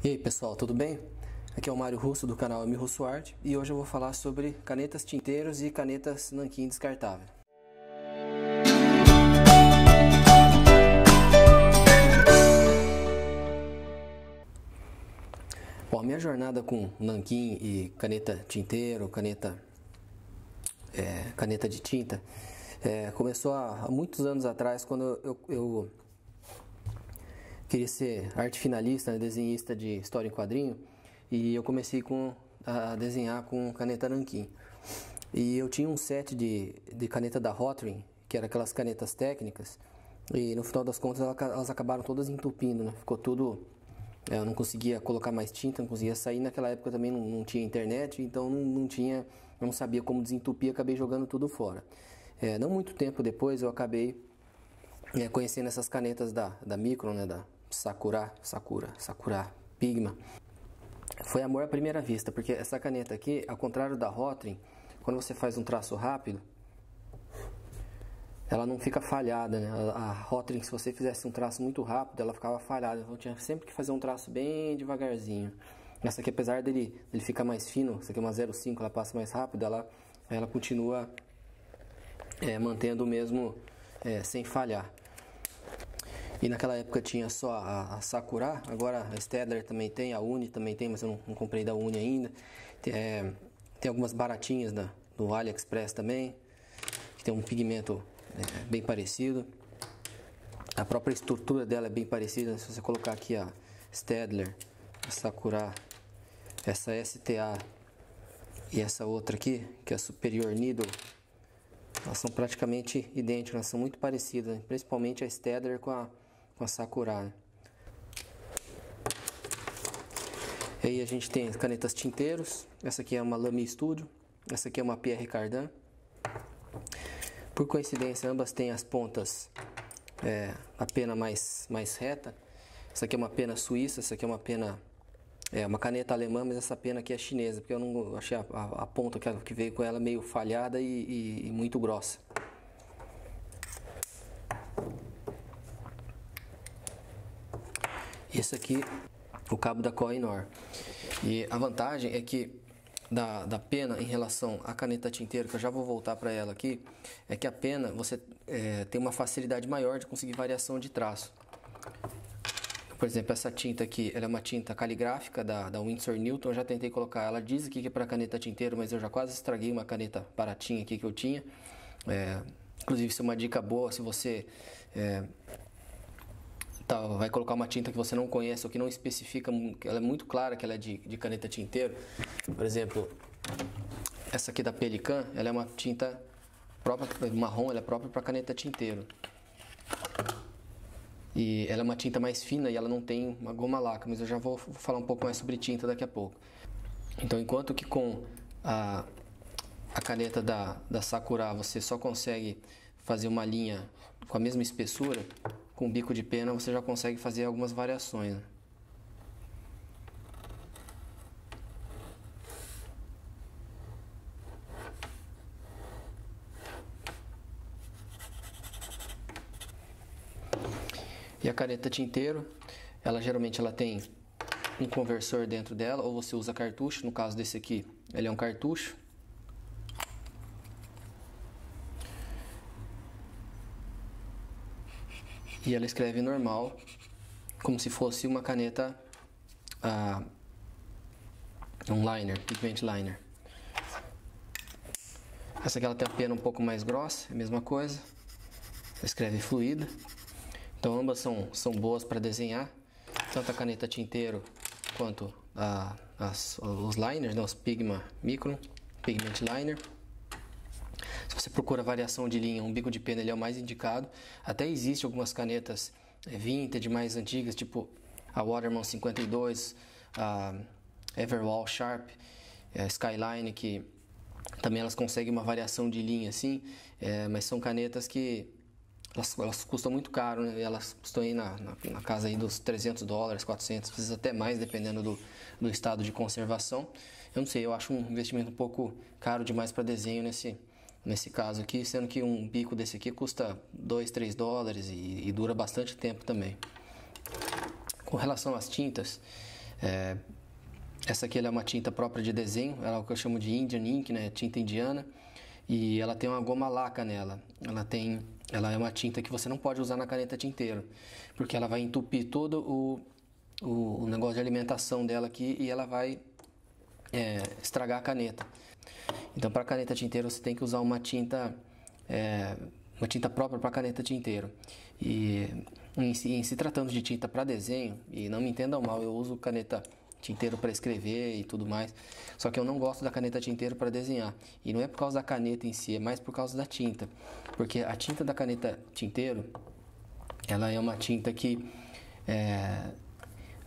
E aí pessoal, tudo bem? Aqui é o Mário Russo do canal M Russo Art e hoje eu vou falar sobre canetas tinteiros e canetas nanquim descartável. Bom, a minha jornada com nanquim e caneta tinteiro, caneta de tinta, começou há muitos anos atrás, quando eu queria ser arte finalista, né, desenhista de história em quadrinho, e eu comecei a desenhar com caneta nanquim. E eu tinha um set de caneta da Rotring, que era aquelas canetas técnicas, e no final das contas elas acabaram todas entupindo, né? Ficou tudo... Eu não conseguia colocar mais tinta, não conseguia sair. Naquela época também não tinha internet, então eu não sabia como desentupir, acabei jogando tudo fora. Não muito tempo depois eu acabei conhecendo essas canetas da Micron, né, da Sakura Pigma. Foi amor à primeira vista, porque essa caneta aqui, ao contrário da Rotring, quando você faz um traço rápido, ela não fica falhada, né? A Rotring, se você fizesse um traço muito rápido, ela ficava falhada, então eu tinha sempre que fazer um traço bem devagarzinho. Essa aqui, apesar dele ficar mais fino, essa aqui é uma 0,5, ela passa mais rápido, ela continua mantendo o mesmo sem falhar. E naquela época tinha só a Sakura, agora a Staedtler também tem, a Uni também tem, mas eu não comprei da Uni ainda. Tem algumas baratinhas do AliExpress também, que tem um pigmento bem parecido. A própria estrutura dela é bem parecida. Se você colocar aqui a Staedtler, a Sakura, essa STA e essa outra aqui, que é a Superior Needle, elas são praticamente idênticas, elas são muito parecidas, né? Principalmente a Staedtler com a Sakura, né? E aí a gente tem as canetas tinteiros. Essa aqui é uma Lamy Studio, essa aqui é uma Pierre Cardin. Por coincidência, ambas têm as pontas, a pena mais reta. Essa aqui é uma pena suíça, essa aqui é uma pena, uma caneta alemã, mas essa pena aqui é chinesa, porque eu não achei a ponta que veio com ela meio falhada e muito grossa. Esse aqui, o cabo da Koh-i-Noor. E a vantagem é que da pena em relação à caneta tinteiro, que eu já vou voltar para ela aqui, é que a pena você tem uma facilidade maior de conseguir variação de traço. Por exemplo, essa tinta aqui, ela é uma tinta caligráfica da Winsor Newton. Eu já tentei colocar, ela diz aqui que é para caneta tinteiro, mas eu já quase estraguei uma caneta baratinha aqui que eu tinha. Inclusive, isso é uma dica boa, se você vai colocar uma tinta que você não conhece ou que não especifica, ela é muito clara que ela é de caneta tinteiro. Por exemplo, essa aqui da Pelican, ela é uma tinta própria, marrom, ela é própria para caneta tinteiro. E ela é uma tinta mais fina e ela não tem uma goma laca, mas eu já vou falar um pouco mais sobre tinta daqui a pouco. Então, enquanto que com a caneta da Sakura você só consegue fazer uma linha com a mesma espessura, com o bico de pena você já consegue fazer algumas variações, né? E a caneta tinteiro, ela geralmente tem um conversor dentro dela, ou você usa cartucho. No caso desse aqui, ele é um cartucho. E ela escreve normal, como se fosse uma caneta, um liner, pigment liner. Essa aqui ela tem a pena um pouco mais grossa, é a mesma coisa. Ela escreve fluida. Então ambas são boas para desenhar, tanto a caneta tinteiro quanto os liners, né, os Pigma Micron, Pigment Liner. Se você procura variação de linha, um bico de pena ele é o mais indicado. Até existe algumas canetas vintage mais antigas, tipo a Waterman 52, a Everwall Sharp, a Skyline, que também elas conseguem uma variação de linha assim, mas são canetas que elas custam muito caro, né? Elas custam aí na casa aí dos $300, 400, precisa até mais, dependendo do estado de conservação. Eu não sei, eu acho um investimento um pouco caro demais para desenho nesse caso aqui, sendo que um bico desse aqui custa $2, 3 dólares e dura bastante tempo também. Com relação às tintas, Essa aqui ela é uma tinta própria de desenho, ela é o que eu chamo de Indian Ink, né? Tinta indiana. E ela tem uma goma laca nela. Ela é uma tinta que você não pode usar na caneta tinteiro, porque ela vai entupir todo o negócio de alimentação dela aqui e ela vai estragar a caneta. Então, para caneta tinteiro você tem que usar uma tinta própria para caneta tinteiro. E em se tratando de tinta para desenho, e não me entendam mal, eu uso caneta tinteiro para escrever e tudo mais, só que eu não gosto da caneta tinteiro para desenhar, e não é por causa da caneta em si, é mais por causa da tinta, porque a tinta da caneta tinteiro, ela é uma tinta que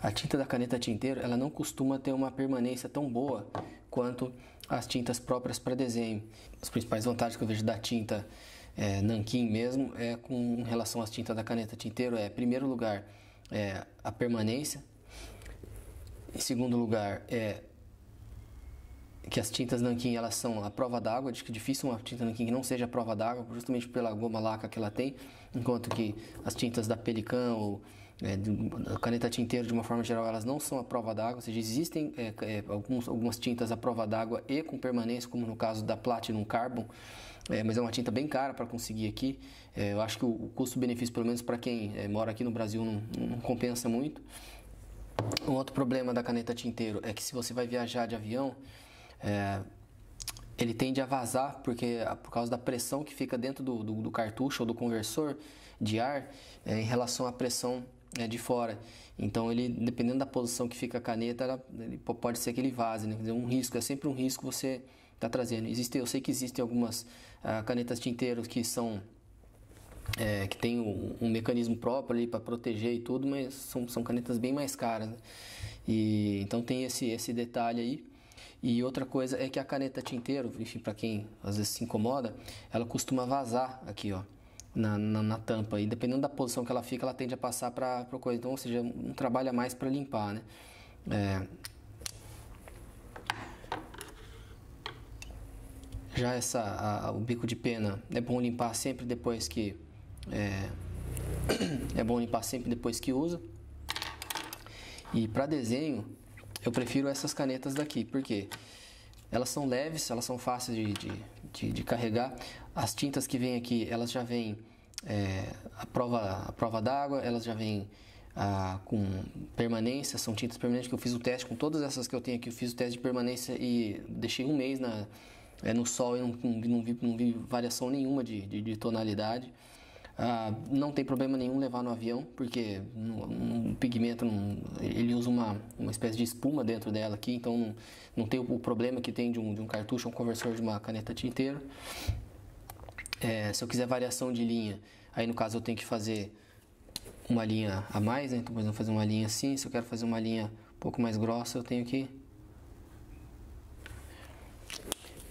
a tinta da caneta tinteiro, ela não costuma ter uma permanência tão boa quanto as tintas próprias para desenho. As principais vantagens que eu vejo da tinta nanquim mesmo com relação às tintas da caneta tinteiro em primeiro lugar, a permanência. Em segundo lugar, que as tintas nanquim elas são a prova d'água, de que é difícil uma tinta nanquim que não seja a prova d'água, justamente pela goma laca que ela tem, enquanto que as tintas da Pelican ou da caneta tinteiro, de uma forma geral, elas não são a prova d'água, ou seja, existem algumas tintas à prova d'água e com permanência, como no caso da Platinum Carbon, mas é uma tinta bem cara para conseguir aqui. Eu acho que o custo-benefício, pelo menos para quem mora aqui no Brasil, não compensa muito. Um outro problema da caneta tinteiro é que se você vai viajar de avião, ele tende a vazar por causa da pressão que fica dentro do cartucho ou do conversor de ar em relação à pressão de fora. Então, ele, dependendo da posição que fica a caneta, pode ser que ele vaze, né? Quer dizer, é sempre um risco que você está trazendo. Eu sei que existem algumas canetas tinteiros que que tem um mecanismo próprio ali para proteger e tudo, mas são canetas bem mais caras, né? Então tem esse detalhe aí. E outra coisa é que a caneta tinteiro, enfim, para quem às vezes se incomoda, ela costuma vazar aqui, ó, na tampa. E dependendo da posição que ela fica, ela tende a passar para coisa. Então, ou seja, um trabalho a mais para limpar, né? Já o bico de pena é bom limpar sempre depois que usa. E para desenho eu prefiro essas canetas daqui, porque elas são leves, elas são fáceis de carregar. As tintas que vêm aqui, elas já vêm a prova d'água, elas já vêm com permanência, são tintas permanentes que eu fiz o teste com todas essas que eu tenho aqui. Eu fiz o teste de permanência e deixei um mês no sol e não vi variação nenhuma de tonalidade. Não tem problema nenhum levar no avião, porque o pigmento ele usa uma espécie de espuma dentro dela aqui, então não tem o problema que tem de um cartucho ou um conversor de uma caneta tinteiro. Se eu quiser variação de linha, aí no caso eu tenho que fazer uma linha a mais, né? Então, por exemplo, fazer uma linha assim. Se eu quero fazer uma linha um pouco mais grossa, eu tenho que...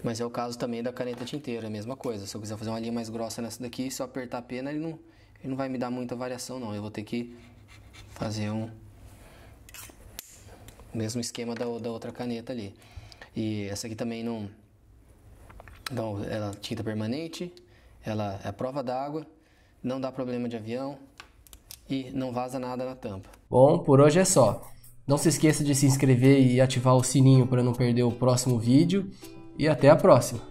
Mas é o caso também da caneta tinteiro, é a mesma coisa. Se eu quiser fazer uma linha mais grossa nessa daqui, se eu apertar a pena, ele não vai me dar muita variação, não. Eu vou ter que fazer o mesmo esquema da outra caneta ali. E essa aqui também não... Então, ela é tinta permanente, ela é a prova d'água, não dá problema de avião e não vaza nada na tampa. Bom, por hoje é só. Não se esqueça de se inscrever e ativar o sininho para não perder o próximo vídeo. E até a próxima!